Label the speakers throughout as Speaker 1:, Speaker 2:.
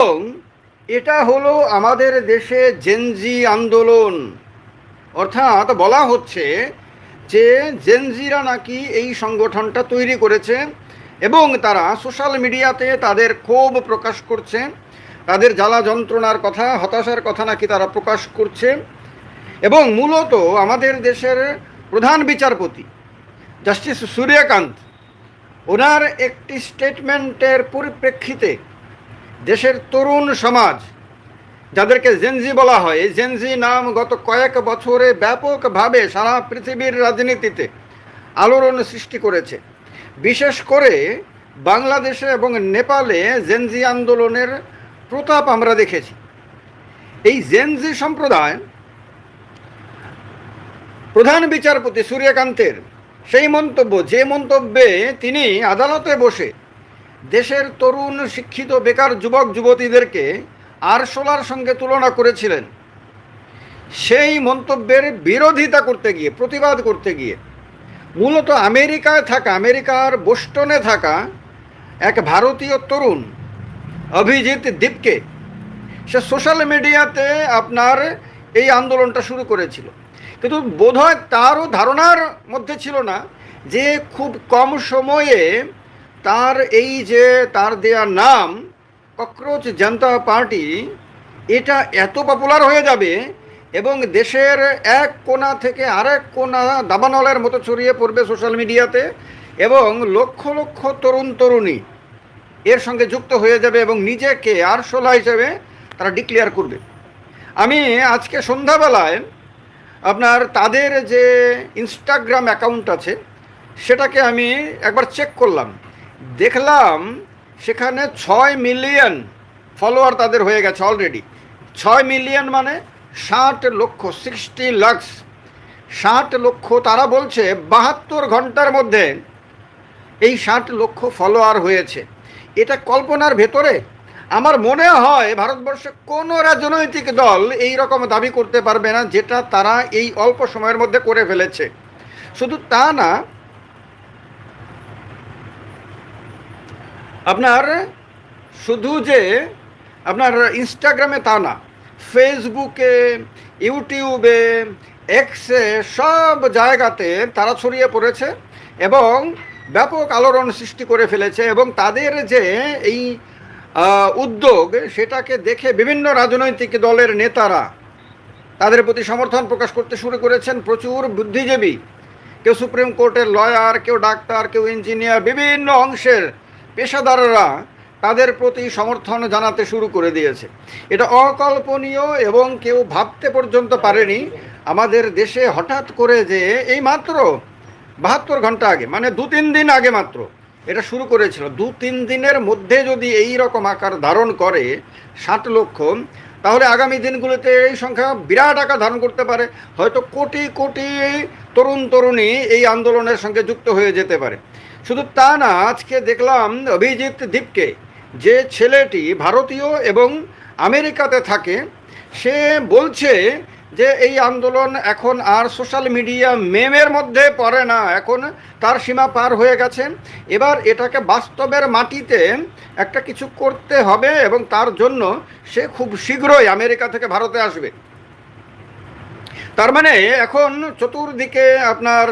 Speaker 1: এবং এটা হলো আমাদের দেশে জেনজি আন্দোলন। অর্থাৎ বলা হচ্ছে যে জেনজিরা নাকি এই সংগঠনটা তৈরি করেছে এবং তারা সোশ্যাল মিডিয়াতে তাদের ক্ষোভ প্রকাশ করছে, তাদের জ্বালা যন্ত্রণার কথা, হতাশার কথা নাকি তারা প্রকাশ করছে। এবং মূলত আমাদের দেশের প্রধান বিচারপতি জাস্টিস সূর্যকান্ত, ওনার একটি স্টেটমেন্টের পরিপ্রেক্ষিতে দেশের তরুণ সমাজ, যাদেরকে জেনজি বলা হয়, এই জেনজি নাম গত কয়েক বছরে ব্যাপকভাবে সারা পৃথিবীর রাজনীতিতে আলোড়ন সৃষ্টি করেছে। বিশেষ করে বাংলাদেশে এবং নেপালে জেনজি আন্দোলনের প্রতাপ আমরা দেখেছি। এই জেনজি সম্প্রদায় প্রধান বিচারপতি সূর্যকান্তের সেই মন্তব্য, যে মন্তব্যে তিনি আদালতে বসে দেশের তরুণ শিক্ষিত বেকার যুবক যুবতীদেরকে আরশোলার সঙ্গে তুলনা করেছিলেন, সেই মন্তব্যের বিরোধিতা করতে গিয়ে, প্রতিবাদ করতে গিয়ে মূলত আমেরিকায় থাকা, আমেরিকার বোস্টনে থাকা এক ভারতীয় তরুণ অভিজিৎ দীপকে, সে সোশ্যাল মিডিয়াতে আপনার এই আন্দোলনটা শুরু করেছিল। কিন্তু বোধহয় তারও ধারণার মধ্যে ছিল না যে খুব কম সময়ে তার এই যে তার দেয়া নাম ককরোচ জনতা পার্টি, এটা এত পপুলার হয়ে যাবে এবং দেশের এক কোণা থেকে আরেক কোণা দাবানলের মতো ছড়িয়ে পড়বে সোশ্যাল মিডিয়াতে, এবং লক্ষ লক্ষ তরুণ তরুণী এর সঙ্গে যুক্ত হয়ে যাবে এবং নিজেকে আরশোলা হিসেবে তারা ডিক্লেয়ার করবে। আমি আজকে সন্ধ্যাবেলায় আপনার তাদের যে ইনস্টাগ্রাম অ্যাকাউন্ট আছে সেটাকে আমি একবার চেক করলাম, দেখলাম সেখানে 6 মিলিয়ন ফলোয়ার তাদের হয়ে গেছে অলরেডি। 6 মিলিয়ন মানে 60 লক্ষ, 60 লাখ, 60 লক্ষ। তারা বলছে 72 ঘন্টার মধ্যে এই 60 লক্ষ ফলোয়ার হয়েছে। এটা কল্পনার ভেতরে। আমার মনে হয় ভারতবর্ষে কোনো রাজনৈতিক দল এই রকম দাবি করতে পারবে না যেটা তারা এই অল্প সময়ের মধ্যে করে ফেলেছে। শুধু তা না, আপনার শুধু যে আপনার ইনস্টাগ্রামে তা না, ফেসবুকে, ইউটিউবে, এক্সে, সব জায়গাতে তারা ছড়িয়ে পড়েছে এবং ব্যাপক আলোড়ন সৃষ্টি করে ফেলেছে। এবং তাদের যে এই উদ্যোগ, সেটাকে দেখে বিভিন্ন রাজনৈতিক দলের নেতারা তাদের প্রতি সমর্থন প্রকাশ করতে শুরু করেছেন। প্রচুর বুদ্ধিজীবী, কেউ সুপ্রিম কোর্টের লয়ার, কেউ ডাক্তার, কেউ ইঞ্জিনিয়ার, বিভিন্ন অংশের পেশাদাররা তাদের প্রতি সমর্থন জানাতে শুরু করে দিয়েছে। এটা অকল্পনীয় এবং কেউ ভাবতে পর্যন্ত পারেনি আমাদের দেশে হঠাৎ করে যে এই মাত্র 72 ঘন্টা আগে, মানে 2-3 দিন আগে মাত্র এটা শুরু করেছিল। 2-3 দিনের মধ্যে যদি এই রকম আকার ধারণ করে 60 লক্ষ, তাহলে আগামী দিনগুলোতে এই সংখ্যা বিরাট আকার ধারণ করতে পারে। হয়তো কোটি কোটি তরুণ তরুণী এই আন্দোলনের সঙ্গে যুক্ত হয়ে যেতে পারে। শুধু তা না, আজকে দেখলাম অভিজিৎ দীপকে, যে ছেলেটি ভারতীয় এবং আমেরিকাতে থাকে, সে বলছে যে এই আন্দোলন এখন আর সোশ্যাল মিডিয়া মেমের মধ্যে পড়ে না, এখন তার সীমা পার হয়ে গেছে। এবার এটাকে বাস্তবের মাটিতে একটা কিছু করতে হবে এবং তার জন্য সে খুব শীঘ্রই আমেরিকা থেকে ভারতে আসবে। তার মানে এখন চতুর্দিকে আপনার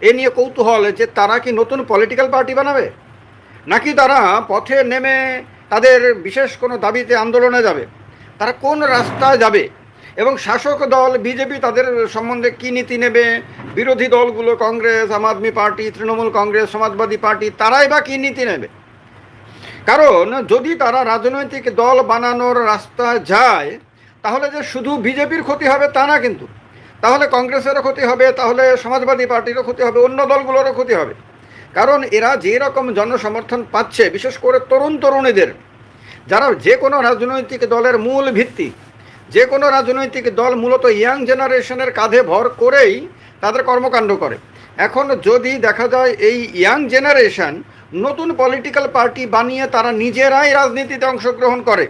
Speaker 1: এ নিয়ে কৌতূহল যে তারা কি নতুন পলিটিক্যাল পার্টি বানাবে, নাকি তারা পথে নেমে তাদের বিশেষ কোনো দাবিতে আন্দোলনে যাবে, তারা কোন রাস্তায় যাবে, এবং শাসক দল বিজেপি তাদের সম্বন্ধে কী নীতি নেবে, বিরোধী দলগুলো কংগ্রেস, আম আদমি পার্টি, তৃণমূল কংগ্রেস, সমাজবাদী পার্টি, তারাই বা কী নীতি নেবে। কারণ যদি তারা রাজনৈতিক দল বানানোর রাস্তা যায়, তাহলে যে শুধু বিজেপির ক্ষতি হবে তা না, কিন্তু তাহলে কংগ্রেসেরও ক্ষতি হবে, তাহলে সমাজবাদী পার্টিরও ক্ষতি হবে, অন্য দলগুলোরও ক্ষতি হবে। কারণ এরা যে রকম জনসমর্থন পাচ্ছে, বিশেষ করে তরুণ তরুণীদের, যারা যে কোনো রাজনৈতিক দলের মূল ভিত্তি, যে কোনো রাজনৈতিক দল মূলত ইয়াং জেনারেশনের কাঁধে ভর করেই তাদের কর্মকাণ্ড করে। এখন যদি দেখা যায় এই ইয়াং জেনারেশন নতুন পলিটিক্যাল পার্টি বানিয়ে তারা নিজেরাই রাজনীতিতে অংশগ্রহণ করে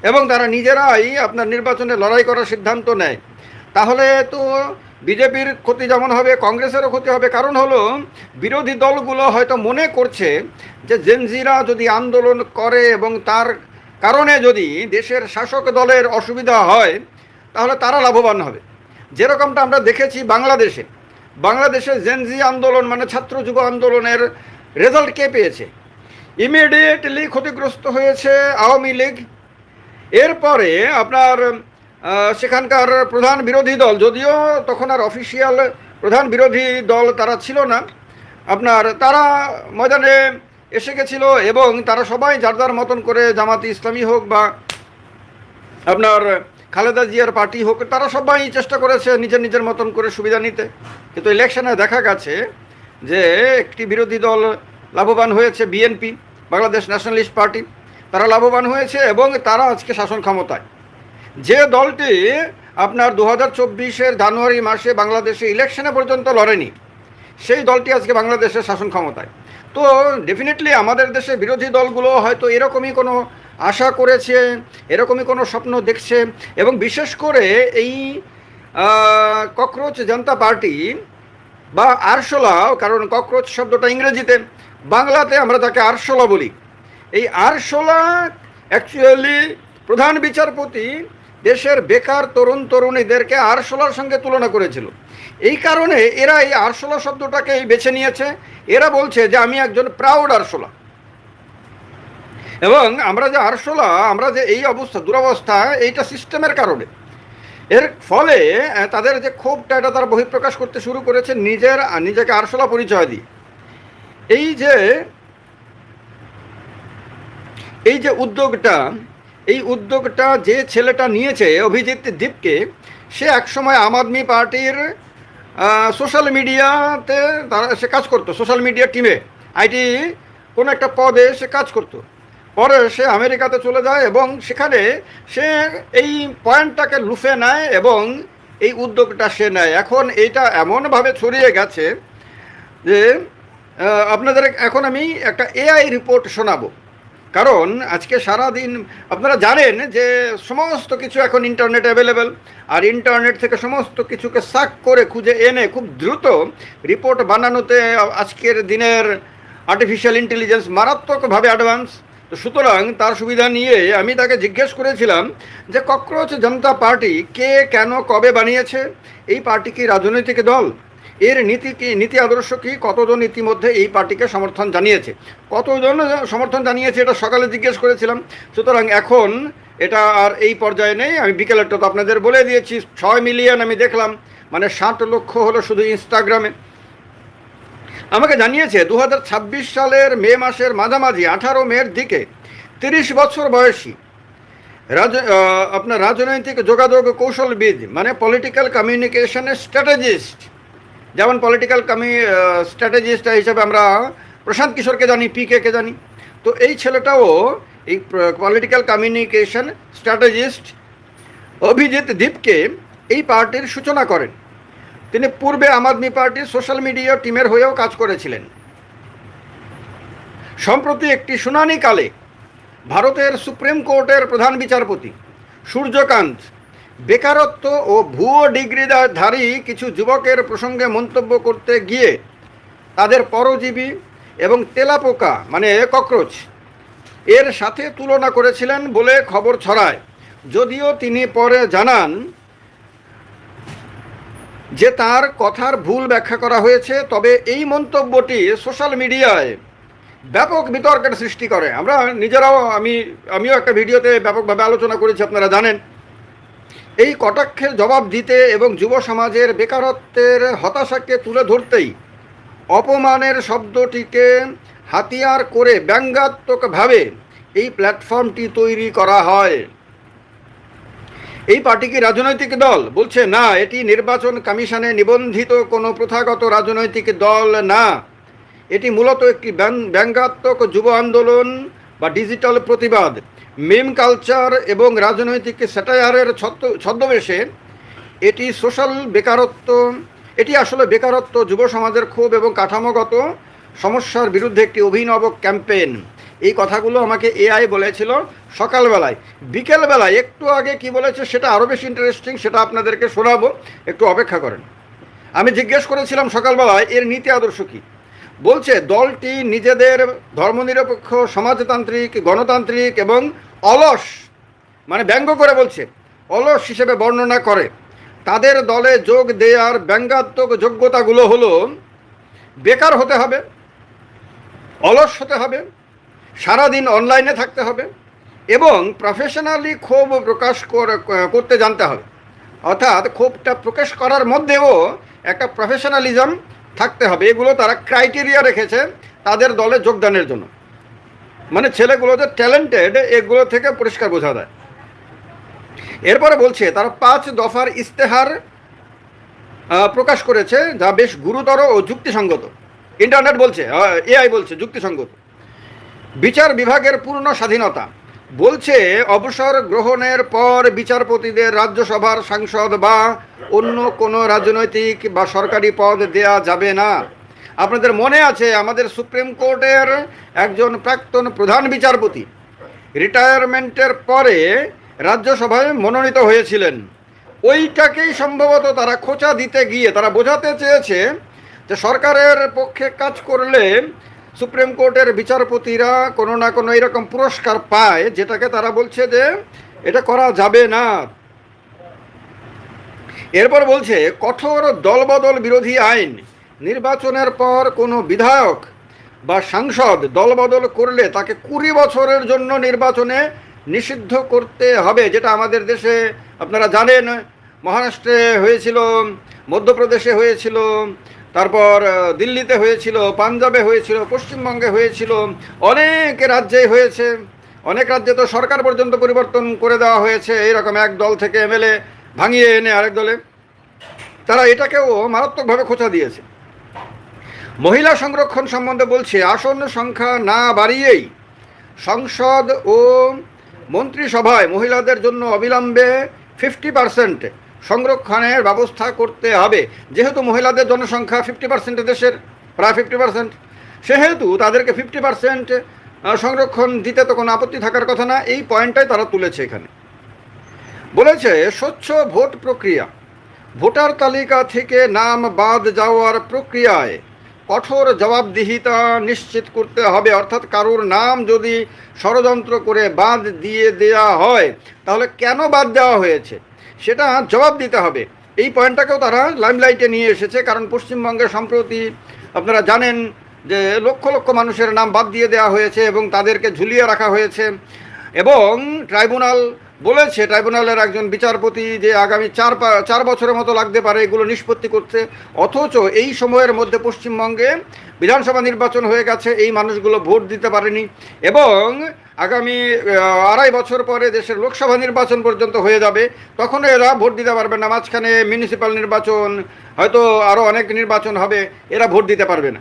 Speaker 1: এবং তারা নিজেরাই আপনার নির্বাচনে লড়াই করার সিদ্ধান্ত নেয়, তাহলে তো বিজেপির ক্ষতি যেমন হবে, কংগ্রেসেরও ক্ষতি হবে। কারণ হলো বিরোধী দলগুলো হয়তো মনে করছে যে জেনজিরা যদি আন্দোলন করে এবং তার কারণে যদি দেশের শাসক দলের অসুবিধা হয় তাহলে তারা লাভবান হবে। যেরকমটা আমরা দেখেছি বাংলাদেশে জেনজি আন্দোলন মানে ছাত্র যুব আন্দোলনের রেজাল্ট কে পেয়েছে? ইমিডিয়েটলি ক্ষতিগ্রস্ত হয়েছে আওয়ামী লীগ। এরপরে আপনার সেখানকার প্রধান বিরোধী দল, যদিও তখন আর অফিসিয়াল প্রধান বিরোধী দল তারা ছিল না, তারা ময়দানে এসে গেছিল এবং তারা সবাই যার যার মতন করে, জামাতে ইসলামী হোক বা আপনার খালেদা জিয়ার পার্টি হোক, তারা সবাই চেষ্টা করেছে নিজের নিজের মতন করে সুবিধা নিতে। কিন্তু ইলেকশনে দেখা গেছে যে একটি বিরোধী দল লাভবান হয়েছে, বিএনপি, বাংলাদেশ ন্যাশনালিস্ট পার্টি, তারা লাভবান হয়েছে এবং তারা আজকে শাসন ক্ষমতায়। যে দলটি আপনার 2024-এর জানুয়ারি মাসে বাংলাদেশে ইলেকশনে পর্যন্ত লড়েনি, সেই দলটি আজকে বাংলাদেশের শাসন ক্ষমতায়। তো ডেফিনেটলি আমাদের দেশে বিরোধী দলগুলো হয়তো এরকমই কোনো আশা করেছে, এরকমই কোনো স্বপ্ন দেখছে, এবং বিশেষ করে এই ককরোচ জনতা পার্টি বা আরশোলা, কারণ ককরোচ শব্দটা ইংরেজিতে, বাংলাতে আমরা তাকে আরশোলা বলি। এই আরশোলা অ্যাকচুয়ালি প্রধান বিচারপতি দেশের বেকার তরুণ তরুণীদেরকে আরশোলার সঙ্গে তুলনা করেছিল। এই কারণে এরা এই আরশোলা শব্দটাকেই বেছে নিয়েছে। এরা বলছে যে আমি একজন প্রাউড আরশোলা। এবং আমরা যে আরশোলা, আমরা যে এই অবস্থা, দুরবস্থা, এইটা সিস্টেমের কারণে। এর ফলে তাদের যে ক্ষোভটা, এটা তারা বহিঃপ্রকাশ করতে শুরু করেছে নিজেকে আরশোলা পরিচয় দিয়ে। এই যে উদ্যোগটা যে ছেলেটা নিয়েছে, অভিজিৎ দীপকে, সে একসময় আম আদমি পার্টির সোশ্যাল মিডিয়াতে সে কাজ করতো, সোশ্যাল মিডিয়া টিমে আইটি কোনো একটা পদে সে কাজ করতো। পরে সে আমেরিকাতে চলে যায় এবং সেখানে সে এই পয়েন্টটাকে লুফে নেয় এবং এই উদ্যোগটা সে নেয়। এখন এইটা এমনভাবে ছড়িয়ে গেছে যে আপনাদের এখন আমি একটা এআই রিপোর্ট শোনাবো। কারণ আজকে সারাদিন আপনারা জানেন যে সমস্ত কিছু এখন ইন্টারনেট অ্যাভেলেবেল, আর ইন্টারনেট থেকে সমস্ত কিছুকে সাক করে খুঁজে এনে খুব দ্রুত রিপোর্ট বানানোতে আজকের দিনের আর্টিফিশিয়াল ইন্টেলিজেন্স মারাত্মকভাবে অ্যাডভান্স। তো সুতরাং তার সুবিধা নিয়ে আমি তাকে জিজ্ঞেস করেছিলাম যে ককরোচ জনতা পার্টি কে, কেন, কবে বানিয়েছে? এই পার্টি কি রাজনৈতিক দল? এর নীতি আদর্শ কি? কতজন ইতিমধ্যে এই পার্টিকে সমর্থন জানিয়েছে? এটা সকালে জিজ্ঞেস করেছিলাম। সুতরাং এখন এটা আর এই পর্যায়ে নেই, আমি বিকেলেরটা তো আপনাদের বলে দিয়েছি। 6 মিলিয়ন আমি দেখলাম, মানে 60 লক্ষ হলো শুধু ইনস্টাগ্রামে। আমাকে জানিয়েছে 2026 সালের মে মাসের মাঝামাঝি 18 মের দিকে 30 বছর বয়সী আপনার রাজনৈতিক যোগাযোগ কৌশলবিদ, মানে পলিটিক্যাল কমিউনিকেশনের স্ট্র্যাটেজিস্ট, যেমন পলিটিক্যাল স্ট্র্যাটেজিস্ট হিসেবে আমরা প্রশান্ত কিশোরকে জানি, পিকে জানি, তো এই ছেলেটাও এই পলিটিক্যাল কমিউনিকেশন স্ট্র্যাটেজিস্ট অভিজিৎ দীপকে এই পার্টির সূচনা করেন। তিনি পূর্বে আম আদমি পার্টির সোশ্যাল মিডিয়া টিমের হয়েও কাজ করেছিলেন। সম্প্রতি একটি শুনানিকালে ভারতের সুপ্রিম কোর্টের প্রধান বিচারপতি সূর্যকান্ত বেকারত্ব ও ভুয়ো ডিগ্রিধারী কিছু যুবকের প্রসঙ্গে মন্তব্য করতে গিয়ে তাদের পরজীবী এবং তেলাপোকা মানে ককরোচ এর সাথে তুলনা করেছিলেন বলে খবর ছড়ায়। যদিও তিনি পরে জানান যে তার কথার ভুল ব্যাখ্যা করা হয়েছে, তবে এই মন্তব্যটি সোশ্যাল মিডিয়ায় ব্যাপক বিতর্কের সৃষ্টি করে। আমরা নিজেরাও, আমিও একটা ভিডিওতে ব্যাপকভাবে আলোচনা করেছি, আপনারা জানেন। এই কটাক্ষের জবাব দিতে এবং যুব সমাজের বেকারত্বের হতাশাকে তুলে ধরতেই অপমানের শব্দটিকে হাতিয়ার করে ব্যঙ্গাত্মকভাবে এই প্ল্যাটফর্মটি তৈরি করা হয়। এই পার্টি কি রাজনৈতিক দল? বলছে না, এটি নির্বাচন কমিশনে নিবন্ধিত কোনো প্রথাগত রাজনৈতিক দল না। এটি মূলত একটি ব্যঙ্গাত্মক যুব আন্দোলন বা ডিজিটাল প্রতিবাদ, মিম কালচার এবং রাজনৈতিক স্যাটায়ারের ছদ্মবেশে এটি আসলে বেকারত্ব, যুব সমাজের ক্ষোভ এবং কাঠামোগত সমস্যার বিরুদ্ধে একটি অভিনব ক্যাম্পেইন। এই কথাগুলো আমাকে এআই বলেছিল সকালবেলায়। বিকেলবেলায় একটু আগে কি বলেছে সেটা আরও বেশি ইন্টারেস্টিং, সেটা আপনাদেরকে শোনাবো, একটু অপেক্ষা করেন। আমি জিজ্ঞেস করেছিলাম সকালবেলায় এর নীতি আদর্শ কী। বলছে দলটি নিজেদের ধর্মনিরপেক্ষ, সমাজতান্ত্রিক, গণতান্ত্রিক এবং অলস, মানে ব্যঙ্গ করে বলছে, অলস হিসেবে বর্ণনা করে। তাদের দলে যোগ দেওয়ার ব্যঙ্গাত্মক যোগ্যতাগুলো হলো বেকার হতে হবে, অলস হতে হবে, সারাদিন অনলাইনে থাকতে হবে এবং প্রফেশনালি ক্ষোভ প্রকাশ করতে জানতে হবে। অর্থাৎ ক্ষোভটা প্রকাশ করার মধ্যেও একটা প্রফেশনালিজম থাকতে হবে। এগুলো তারা ক্রাইটেরিয়া রেখেছে তাদের দলে যোগদানের জন্য। মানে ছেলেগুলো যে ট্যালেন্টেড এগুলো থেকে পরিষ্কার বোঝা যায়। এরপরে বলছে তারা 5 দফার ইস্তেহার প্রকাশ করেছে, যা বেশ গুরুতর ও যুক্তিসঙ্গত। ইন্টারনেট বলছে, এআই বলছে যুক্তিসঙ্গত। বিচার বিভাগের পূর্ণ স্বাধীনতা, বলছে অবসর গ্রহণের পর বিচারপতিদের রাজ্যসভার সাংসদ বা অন্য কোনো রাজনৈতিক বা সরকারি পদ দেয়া যাবে না। আপনাদের মনে আছে আমাদের সুপ্রিম কোর্টের একজন প্রাক্তন প্রধান বিচারপতি রিটায়ারমেন্টের পরে রাজ্যসভায় মনোনীত হয়েছিলেন। ওইটাকেই সম্ভবত তারা খোঁচা দিতে গিয়ে তারা বোঝাতে চেয়েছে যে সরকারের পক্ষে কাজ করলে সুপ্রিম কোর্টের বিচারপতিরা কোনো না কোনো এরকম পুরস্কার পায়, যেটাকে তারা বলছে যে এটা করা যাবে না। এরপর বলছে কঠোর দলবদল বিরোধী আইন, নির্বাচনের পর কোনো বিধায়ক বা সাংসদ দলবদল করলে তাকে 20 বছরের জন্য নির্বাচনে নিষিদ্ধ করতে হবে, যেটা আমাদের দেশে আপনারা জানেন মহারাষ্ট্রে হয়েছিল, মধ্যপ্রদেশে হয়েছিল, তারপর দিল্লিতে হয়েছিল, পাঞ্জাবে হয়েছিল, পশ্চিমবঙ্গে হয়েছিল, অনেক রাজ্যে হয়েছে। অনেক রাজ্যে তো সরকার পর্যন্ত পরিবর্তন করে দেওয়া হয়েছে, এইরকম এক দল থেকে এমএলএ ভাঙিয়ে এনে আরেক দলে। তারা এটাকেও মারাত্মকভাবে খোঁচা দিয়েছে। মহিলা সংরক্ষণ সম্বন্ধে বলছে আসন সংখ্যা না বাড়িয়েই সংসদ ও মন্ত্রিসভায় মহিলাদের জন্য অবিলম্বে 50% সংরক্ষণের ব্যবস্থা করতে হবে। যেহেতু মহিলাদের জনসংখ্যা 50% দেশের, প্রায় 50%, সেহেতু তাদেরকে 50% সংরক্ষণ দিতে তো কোনো আপত্তি থাকার কথা না। এই পয়েন্টটাই তারা তুলেছে এখানে। বলেছে স্বচ্ছ ভোট প্রক্রিয়া, ভোটার তালিকা থেকে নাম বাদ যাওয়ার প্রক্রিয়ায় কঠোর জবাবদিহিতা নিশ্চিত করতে হবে। অর্থাৎ কারোর নাম যদি ষড়যন্ত্র করে বাদ দিয়ে দেওয়া হয় তাহলে কেন বাদ দেওয়া হয়েছে সেটা জবাব দিতে হবে। এই পয়েন্টটাকেও তারা লাইমলাইটে নিয়ে এসেছে। কারণ পশ্চিমবঙ্গে সম্প্রতি আপনারা জানেন যে লক্ষ লক্ষ মানুষের নাম বাদ দিয়ে দেওয়া হয়েছে এবং তাদেরকে ঝুলিয়ে রাখা হয়েছে এবং ট্রাইব্যুনাল বলেছে, ট্রাইব্যুনালের একজন বিচারপতি যে আগামী 4 বছরের মতো লাগতে পারে এগুলো নিষ্পত্তি করতে। অথচ এই সময়ের মধ্যে পশ্চিমবঙ্গে বিধানসভা নির্বাচন হয়ে গেছে, এই মানুষগুলো ভোট দিতে পারেনি এবং আগামী 2.5 বছর পরে দেশের লোকসভা নির্বাচন পর্যন্ত হয়ে যাবে, তখন এরা ভোট দিতে পারবে না। মাঝখানে মিউনিসিপ্যাল নির্বাচন, হয়তো আরও অনেক নির্বাচন হবে, এরা ভোট দিতে পারবে না।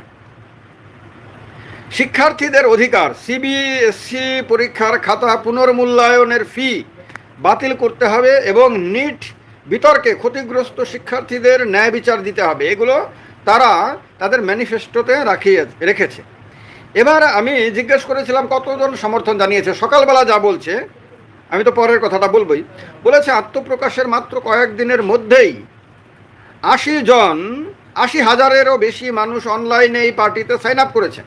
Speaker 1: শিক্ষার্থীদের অধিকার, সিবিএসই পরীক্ষার খাতা পুনর্মূল্যায়নের ফি বাতিল করতে হবে এবং নিট বিতর্কে ক্ষতিগ্রস্ত শিক্ষার্থীদের ন্যায় বিচার দিতে হবে। এগুলো তারা তাদের ম্যানিফেস্টোতে রেখেছে। এবার আমি জিজ্ঞেস করেছিলাম কতজন সমর্থন জানিয়েছে। সকালবেলা যা বলছে, আমি তো পরের কথাটা বলবই, বলেছে আত্মপ্রকাশের মাত্র কয়েকদিনের মধ্যেই 80,000-এরও বেশি মানুষ অনলাইনে এই পার্টিতে সাইন আপ করেছে।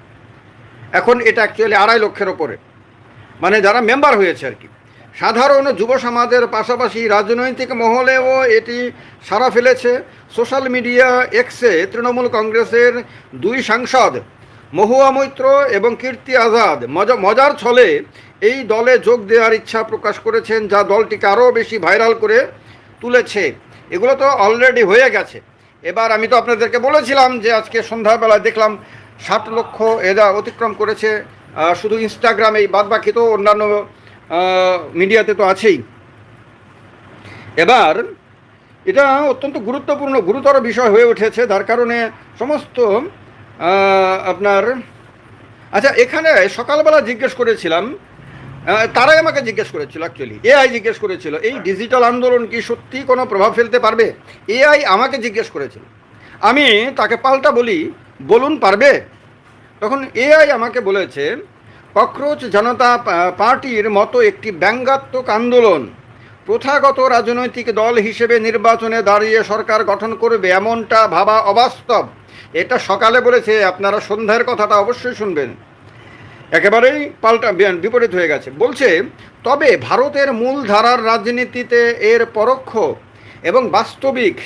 Speaker 1: এখন এটা অ্যাকচুয়ালি 2.5 লক্ষের ওপরে, মানে যারা মেম্বার হয়েছে আর কি। সাধারণ যুব সমাজের পাশাপাশি রাজনৈতিক মহলেও এটি সাড়া ফেলেছে। সোশ্যাল মিডিয়া এক্সে তৃণমূল কংগ্রেসের 2 সাংসদ মহুয়া মৈত্র এবং কীর্তি আজাদ মজার ছলে এই দলে যোগ দেওয়ার ইচ্ছা প্রকাশ করেছেন, যা দলটিকে আরও বেশি ভাইরাল করে তুলেছে। এগুলো তো অলরেডি হয়ে গেছে। এবার আমি তো আপনাদেরকে বলেছিলাম যে আজকে সন্ধ্যাবেলায় দেখলাম 7 লক্ষ এরা অতিক্রম করেছে শুধু ইনস্টাগ্রামেই, বাদবাকি তো অন্যান্য মিডিয়াতে তো আছেই। এবার এটা অত্যন্ত গুরুতর বিষয় হয়ে উঠেছে, যার কারণে সমস্ত আপনার আচ্ছা এখানে সকালবেলা জিজ্ঞেস করেছিলাম, তারাই আমাকে জিজ্ঞেস করেছিল, অ্যাকচুয়ালি এআই জিজ্ঞেস করেছিল এই ডিজিটাল আন্দোলন কি সত্যি কোনো প্রভাব ফেলতে পারবে। এআই আমাকে জিজ্ঞেস করেছিল, আমি তাকে পাল্টা বলি বলুন পারবে। তখন এআই আমাকে বলেছে ককরোচ জনতা পার্টির মতো একটি ব্যঙ্গাত্মক আন্দোলন প্রথাগত রাজনৈতিক দল হিসেবে নির্বাচনে দাঁড়িয়ে সরকার গঠন করবে এমনটা ভাবা অবাস্তব। এটা সকালে বলেছে, আপনারা সন্ধ্যার কথাটা অবশ্যই শুনবেন। একেবারেই পাল্টা বিপরীত হয়ে গেছে। বলছে, তবে ভারতের মূল ধারার রাজনীতিতে এর পরোক্ষ এবং বাস্তবিক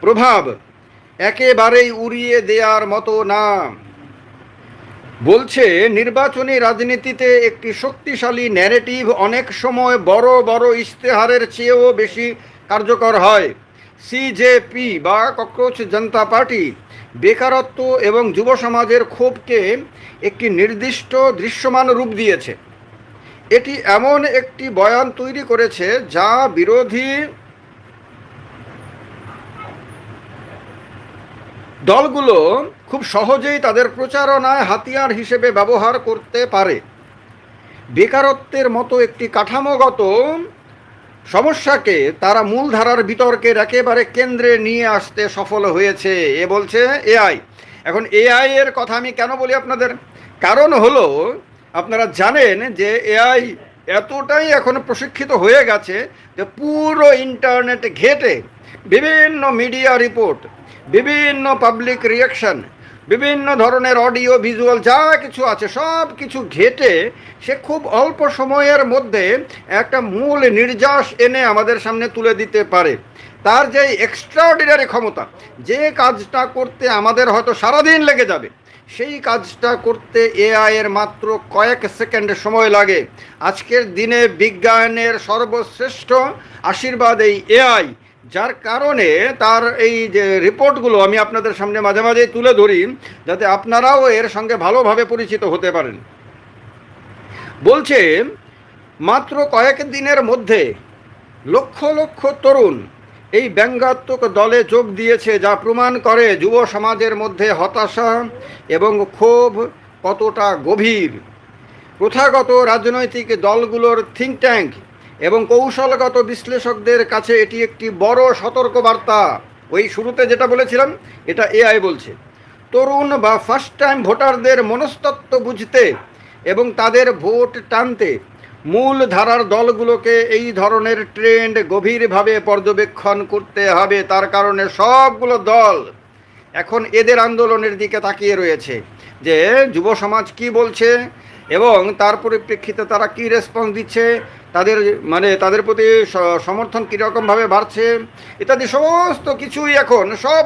Speaker 1: প্রভাব একেবারেই উড়িয়ে দেওয়ার মতো না। বলছে, নির্বাচনী রাজনীতিতে একটি শক্তিশালী ন্যারেটিভ অনেক সময় বড় বড় ইশতেহারের চেয়েও বেশি কার্যকর হয়। সিজেপি বা ককরোচ জনতা পার্টি বেকারত্ব এবং যুব সমাজের ক্ষোভকে একটি নির্দিষ্ট দৃশ্যমান রূপ দিয়েছে। এটি এমন একটি বয়ান তৈরি করেছে যা বিরোধী দলগুলো খুব সহজেই তাদের প্রচারণায় হাতিয়ার হিসেবে ব্যবহার করতে পারে। বেকারত্বের মতো একটি কাঠামোগত সমস্যাকে তারা মূলধারার বিতর্কের একেবারে কেন্দ্রে নিয়ে আসতে সফল হয়েছে। এ বলছে এআই। এখন এআই এর কথা আমি কেন বলি আপনাদের, কারণ হলো আপনারা জানেন যে এআই এতটাই এখন প্রশিক্ষিত হয়ে গেছে যে পুরো ইন্টারনেট ঘেটে বিভিন্ন মিডিয়া রিপোর্ট, বিভিন্ন পাবলিক রিয়াকশন, বিভিন্ন ধরনের অডিও ভিজুয়াল যা কিছু আছে সব কিছু ঘেটে সে খুব অল্প সময়ের মধ্যে একটা মূল নির্যাস এনে আমাদের সামনে তুলে দিতে পারে। তার যে এক্সট্রাঅর্ডিনারি ক্ষমতা, যে কাজটা করতে আমাদের হয়তো সারাদিন লেগে যাবে, সেই কাজটা করতে এআই এর মাত্র কয়েক সেকেন্ড সময় লাগে। আজকের দিনে বিজ্ঞানের সর্বশ্রেষ্ঠ আশীর্বাদ এই এআই, যার কারণে তার এই যে রিপোর্টগুলো আমি আপনাদের সামনে মাঝে মাঝে তুলে ধরি যাতে আপনারাও এর সঙ্গে ভালোভাবে পরিচিত হতে পারেন। বলছে, মাত্র কয়েক দিনের মধ্যে লক্ষ লক্ষ তরুণ এই ব্যঙ্গাত্মক দলে যোগ দিয়েছে, যা প্রমাণ করে যুব সমাজের মধ্যে হতাশা এবং ক্ষোভ কতটা গভীর। প্রথাগত রাজনৈতিক দলগুলোর থিঙ্ক ট্যাঙ্ক এবং কৌশলগত বিশ্লেষকদের কাছে এটি একটি বড় সতর্কবার্তা। ওই শুরুতে যেটা বলেছিলাম এটা এআই বলছে। তরুণ বা ফার্স্ট টাইম ভোটারদের মনস্তত্ত্ব বুঝতে এবং তাদের ভোট টানতে মূল ধারার দলগুলোকে এই ধরনের ট্রেন্ড গভীরভাবে পর্যবেক্ষণ করতে হবে। তার কারণে সবগুলো দল এখন এদের আন্দোলনের দিকে তাকিয়ে রয়েছে যে যুব সমাজ কি বলছে এবং তার পরিপ্রেক্ষিতে তারা কি রেসপন্স দিচ্ছে, তাদের প্রতি সমর্থন কীরকমভাবে বাড়ছে ইত্যাদি সমস্ত কিছুই এখন সব